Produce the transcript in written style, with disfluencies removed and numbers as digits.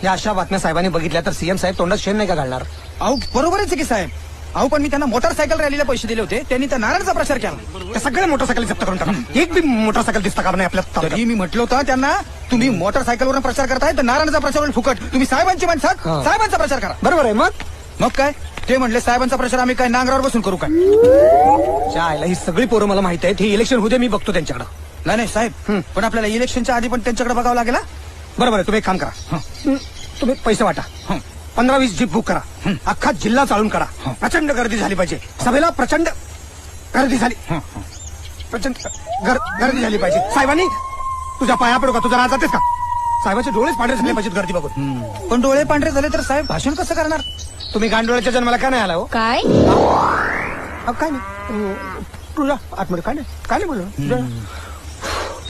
या अशा बातम्या साहेबांनी बघितल्या तर सीएम साहेब तोंडात शेण नाही का घालणार? अहो बरोबरच आहे की साहेब. अहो पण मी त्यांना मोटरसायकल रॅलीला पैसे दिले होते, त्यांनी त्या नारायणचा प्रचार केला. त्या सगळ्या मोटरसायकल जप्त करून टाका. एक बी मोटरसायकल दिसता का नाही आपल्या ताब्यात? तरी मी म्हटलं होतं त्यांना, तुम्ही मोटरसायकलवर प्रचार करताय तर नारायणचा प्रचार होईल फुकट. तुम्ही साहेबांची माणसं, हा. साहेबांचा प्रचार करा. बरोबर आहे. मग काय ते म्हणले साहेबांचा प्रचार आम्ही काय नांगरावर बसून करू काय? आयला ही सगळी पोरं मला माहिती आहे. हे इलेक्शन होऊ दे, मी बघतो त्यांच्याकडे. नाही साहेब, पण आपल्याला इलेक्शनच्या आधी पण त्यांच्याकडे बघावं लागेल. बरोबर आहे. तुम्ही एक काम करा, तुम्ही पैसे वाटा, 15-20 जीप बुक करा, अख्खा जिल्हा चालून करा. प्रचंड गर्दी झाली पाहिजे सभेला. प्रचंड गर्दी झाली, प्रचंड गर्दी झाली पाहिजे. साहेबांनी तुझ्या पाया पडू का? तुझा राज जातेस का? साहेबाचे डोळेच पांढरे झाले पाहिजेत गर्दी बघून. पण डोळे पांढरे झाले तर साहेब भाषण कसं करणार? तुम्ही गांडोळ्याच्या जन्माला का नाही आला हो? काय काय नाही तुझ्या आतमध्ये काय नाही बोललो.